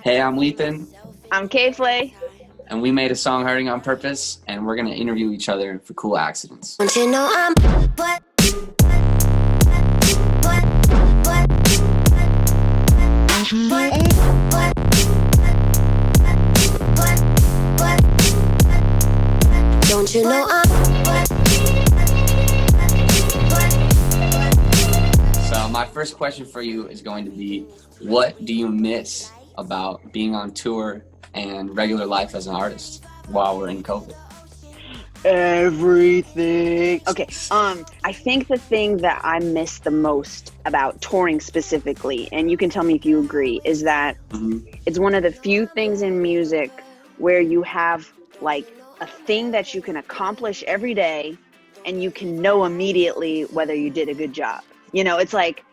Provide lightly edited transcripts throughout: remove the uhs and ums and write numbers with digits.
Hey, I'm Wethan, I'm K.Flay. and we made a song Hurting on Purpose, and we're going to interview each other for cool accidents. Don't you know I'm what? Don't you know I'm So my first question for you is going to be, what do you miss about being on tour and regular life as an artist while we're in COVID? Everything. Okay. I think the thing that I miss the most about touring specifically, and you can tell me if you agree, is that it's one of the few things in music where you have like a thing that you can accomplish every day and you can know immediately whether you did a good job. You know, it's like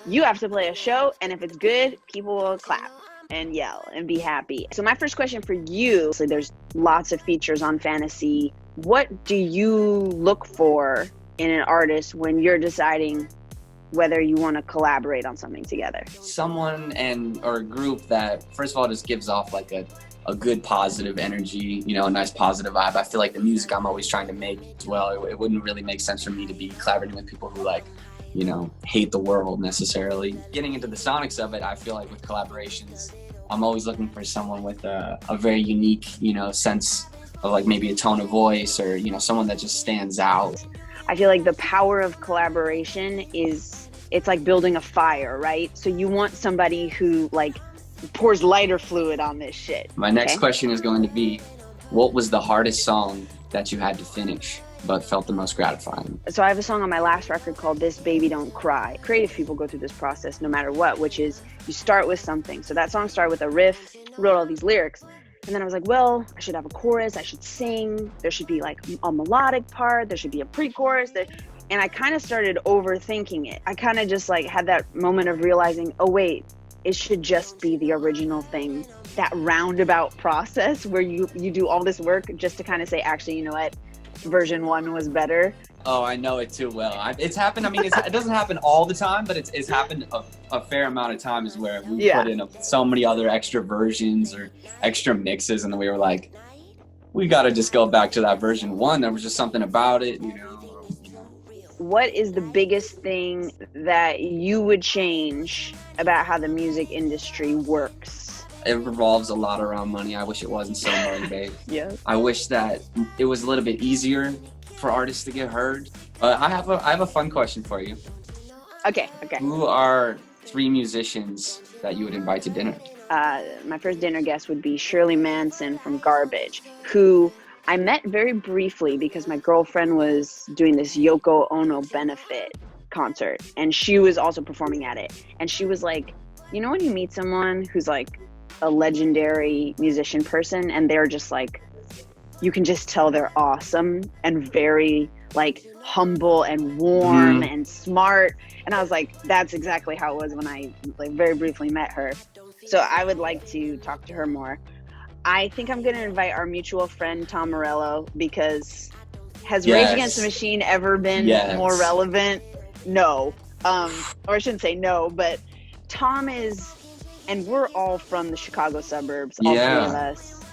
you have to play a show, and if it's good, people will clap and yell and be happy. So my first question for you, so there's lots of features on Fantasy. What do you look for in an artist when you're deciding whether you want to collaborate on something together? Someone or a group that, first of all, just gives off like a good positive energy, you know, a nice positive vibe. I feel like the music I'm always trying to make as well, it wouldn't really make sense for me to be collaborating with people who like, you know, hate the world necessarily. Getting into the sonics of it, I feel like with collaborations, I'm always looking for someone with a very unique, you know, sense of like maybe a tone of voice, or, you know, someone that just stands out. I feel like the power of collaboration is, it's like building a fire, right? So you want somebody who like pours lighter fluid on this shit. My next question is going to be, what was the hardest song that you had to finish but felt the most gratifying? So I have a song on my last record called This Baby Don't Cry. Creative people go through this process no matter what, which is you start with something. So that song started with a riff, wrote all these lyrics. And then I was like, well, I should have a chorus, I should sing, there should be like a melodic part, there should be a pre-chorus. And I kind of started overthinking it. I kind of just like had that moment of realizing, oh wait, it should just be the original thing. That roundabout process where you do all this work just to kind of say, actually, you know what? Version 1 was better. Oh, I know it too well. It's happened. I mean, it doesn't happen all the time, but it's happened a fair amount of times where we put in so many other extra versions or extra mixes, and then we were like, we got to just go back to that version 1. There was just something about it, you know. What is the biggest thing that you would change about how the music industry works? It revolves a lot around money. I wish it wasn't so money, babe. Yeah. I wish that it was a little bit easier for artists to get heard. I have a fun question for you. Okay. Who are 3 musicians that you would invite to dinner? My first dinner guest would be Shirley Manson from Garbage, who I met very briefly because my girlfriend was doing this Yoko Ono benefit concert, and she was also performing at it. And she was like, you know when you meet someone who's like a legendary musician person and they're just like, you can just tell they're awesome and very like humble and warm and smart. And I was like, that's exactly how it was when I like very briefly met her. So I would like to talk to her more. I think I'm going to invite our mutual friend, Tom Morello, because has Rage Against the Machine ever been more relevant? No. Or I shouldn't say no, but Tom is, and we're all from the Chicago suburbs, all 3 of us.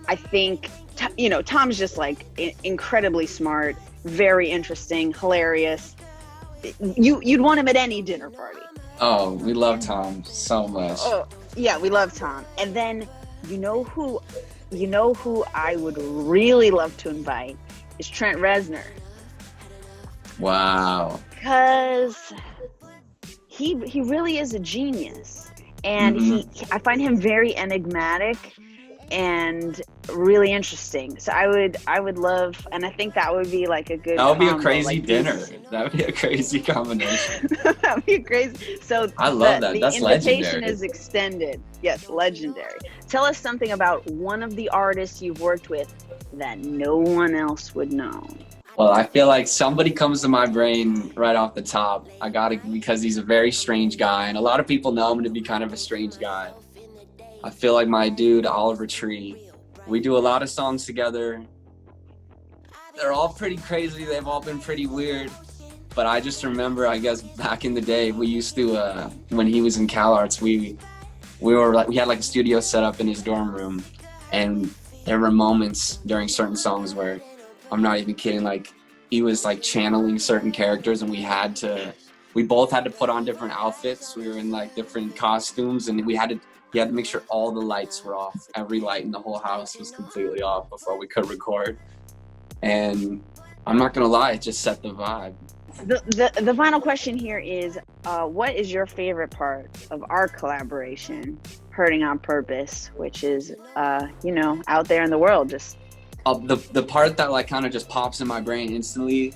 I think, you know, Tom's just like incredibly smart, very interesting, hilarious. You'd want him at any dinner party. Oh, we love Tom so much. Oh, yeah, we love Tom. And then you know who I would really love to invite is Trent Reznor. Wow. Because he really is a genius. And I find him very enigmatic and really interesting. So I would love, and I think that would be like a good. That would be a crazy like dinner. That would be a crazy combination. That would be crazy. So I love that. That's legendary. The invitation is extended. Yes, legendary. Tell us something about one of the artists you've worked with that no one else would know. Well, I feel like somebody comes to my brain right off the top. Because he's a very strange guy, and a lot of people know him to be kind of a strange guy. I feel like my dude, Oliver Tree. We do a lot of songs together. They're all pretty crazy. They've all been pretty weird. But I just remember, I guess, back in the day, we used to, when he was in CalArts, we had like a studio set up in his dorm room, and there were moments during certain songs where, I'm not even kidding, like he was like channeling certain characters, and we both had to put on different outfits. We were in like different costumes, and he had to make sure all the lights were off. Every light in the whole house was completely off before we could record. And I'm not gonna lie, it just set the vibe. The final question here is, what is your favorite part of our collaboration, Hurting on Purpose, which is, out there in the world? Just the part that like kind of just pops in my brain instantly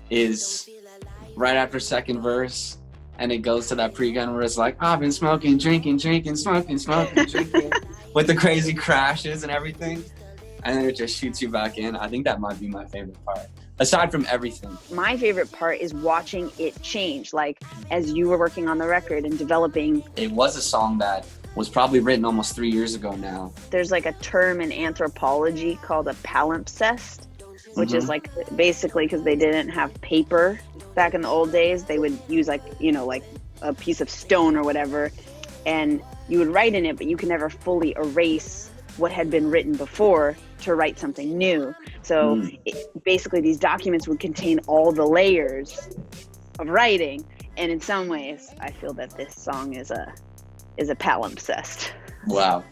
is right after second verse, and it goes to that pre-gun where it's like, I've been smoking, drinking, smoking, drinking, with the crazy crashes and everything, and then it just shoots you back in. I think that might be my favorite part, aside from everything. My favorite part is watching it change, like as you were working on the record and developing. It was a song that was probably written almost 3 years ago now. There's like a term in anthropology called a palimpsest, which is like basically because they didn't have paper back in the old days, they would use like a piece of stone or whatever, and you would write in it, but you can never fully erase what had been written before to write something new. So basically these documents would contain all the layers of writing, and in some ways I feel that this song is a palimpsest. Wow.